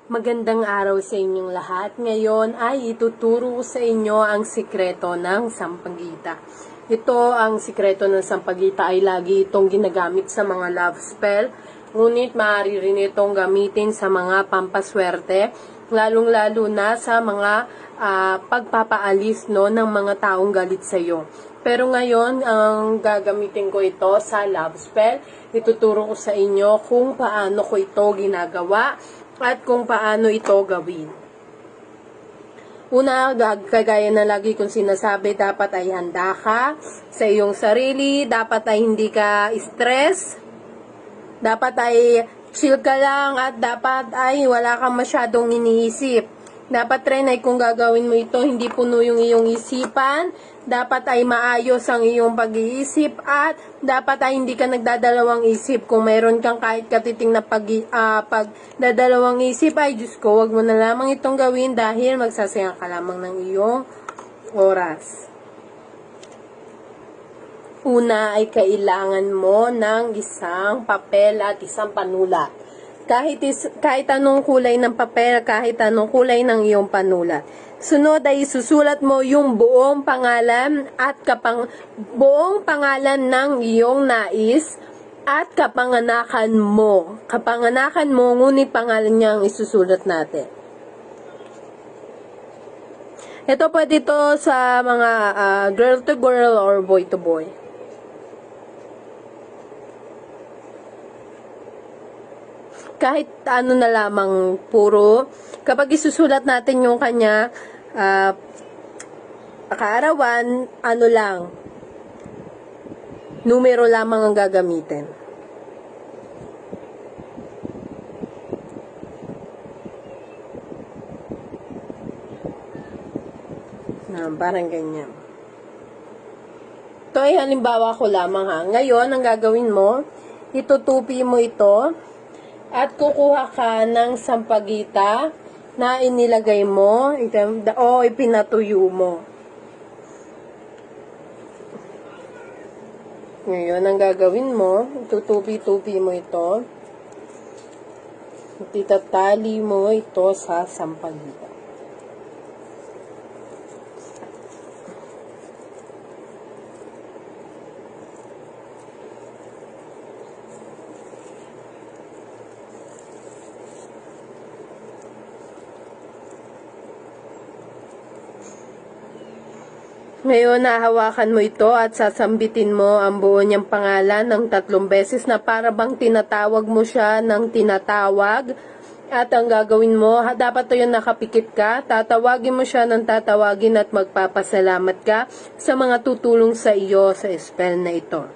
Magandang araw sa inyong lahat. Ngayon ay ituturo ko sa inyo ang sikreto ng sampagita. Ito ang sikreto ng sampagita ay lagi itong ginagamit sa mga love spell. Ngunit maaari rin itong gamitin sa mga pampaswerte, lalong-lalo na sa mga pagpapaalis ng mga taong galit sa iyo. Pero ngayon, ang gagamitin ko ito sa love spell. Ituturo ko sa inyo kung paano ko ito ginagawa at kung paano ito gawin. Una, kagaya na lagi kong sinasabi, dapat ay handa ka sa iyong sarili, dapat ay hindi ka stress, dapat ay chill ka lang, at dapat ay wala kang masyadong iniisip. Dapat rin ay kung gagawin mo ito, hindi puno yung iyong isipan, dapat ay maayos ang iyong pag-iisip, at dapat ay hindi ka nagdadalawang isip. Kung mayroon kang kahit katiting na pagdadalawang isip, ay Diyos ko, wag mo na lamang itong gawin dahil magsasayang ka lamang ng iyong oras. Una ay kailangan mo ng isang papel at isang panulat. Kahit anong kulay ng papel, kahit anong kulay ng iyong panulat. Sunod ay isusulat mo yung buong pangalan at buong pangalan ng iyong nais at kapanganakan mo. Kapanganakan mo, ngunit pangalan niya ang isusulat natin. Ito pwede ito sa mga girl to girl or boy to boy. Kahit ano na lamang, puro, kapag isusulat natin yung kanya kaarawan, ano lang, numero lamang ang gagamitin. Parang ganyan. Ito ay halimbawa ko lamang ha. Ngayon, ang gagawin mo, itutupi mo ito, at kukuha ka ng sampagita na inilagay mo o ipinatuyo mo. Ngayon, ang gagawin mo, itutupi-tupi mo ito. Itatali mo ito sa sampagita. Ngayon, nahawakan mo ito at sasambitin mo ang buo niyang pangalan ng 3 beses na para bang tinatawag mo siya ng tinatawag. At ang gagawin mo, dapat ito yung nakapikit ka, tatawagin mo siya ng tatawagin at magpapasalamat ka sa mga tutulong sa iyo sa spell na ito.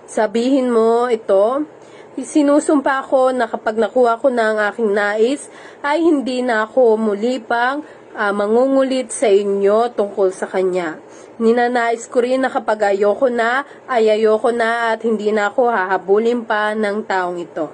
Sabihin mo ito, sinusumpa ko na kapag nakuha ko na ang aking nais, ay hindi na ako muli pang mangungulit sa inyo tungkol sa kanya. Ninanais ko rin na kapag ayoko na, ay ayoko na at hindi na ako hahabulin pa ng taong ito.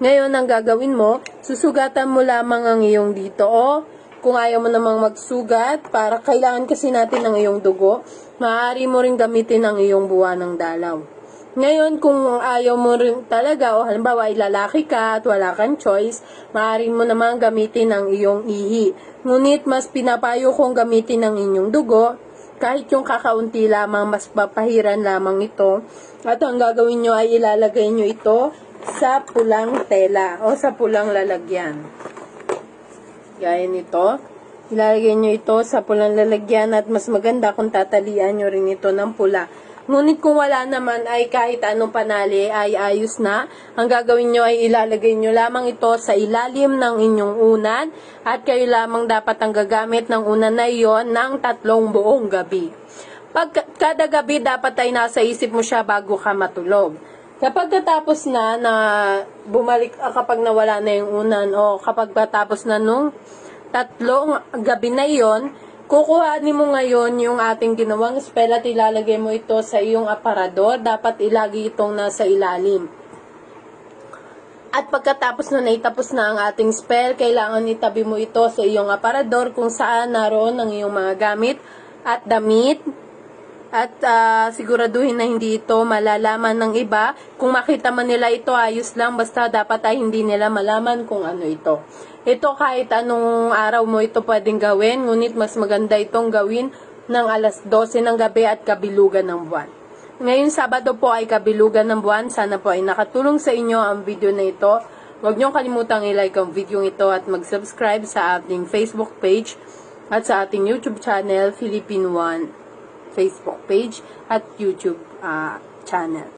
Ngayon, ang gagawin mo, susugatan mo lamang ang iyong dito o kung ayaw mo namang magsugat, para kailangan kasi natin ng iyong dugo, maaari mo rin gamitin ang iyong buwan ng dalaw. Ngayon, kung ayaw mo rin talaga, o halimbawa ay lalaki ka at wala kang choice, maaari mo naman gamitin ang iyong ihi. Ngunit mas pinapayo kong gamitin ang inyong dugo, kahit yung kakaunti lamang, mas papahiran lamang ito. At ang gagawin nyo ay ilalagay nyo ito sa pulang tela o sa pulang lalagyan. Gaya nito. Ilalagay nyo ito sa pulang lalagyan at mas maganda kung tatalian nyo rin ito ng pula. Ngunit kung wala naman ay kahit anong panali ay ayos na. Ang gagawin nyo ay ilalagay nyo lamang ito sa ilalim ng inyong unan at kayo lamang dapat ang gagamit ng unan na iyon ng 3 buong gabi. Kada gabi dapat ay nasa isip mo siya bago ka matulog. Kapag natapos na bumalik kapag nawala na yung unan o kapag natapos na nung 3 gabi na iyon, kukuhanin mo ngayon yung ating ginawang spell at ilalagay mo ito sa iyong aparador. Dapat ilagay itong nasa ilalim. At pagkatapos na naitapos na ang ating spell, kailangan itabi mo ito sa iyong aparador kung saan naroon ang iyong mga gamit at damit At siguraduhin na hindi ito malalaman ng iba. Kung makita man nila ito, ayos lang. Basta dapat ay hindi nila malaman kung ano ito. Ito kahit anong araw mo ito pwedeng gawin. Ngunit mas maganda itong gawin ng alas 12 ng gabi at kabilugan ng buwan. Ngayon Sabado po ay kabilugan ng buwan. Sana po ay nakatulong sa inyo ang video na ito. Huwag niyong kalimutang i-like ang video ito at mag-subscribe sa ating Facebook page at sa ating YouTube channel, Philippine One Facebook page at YouTube channel.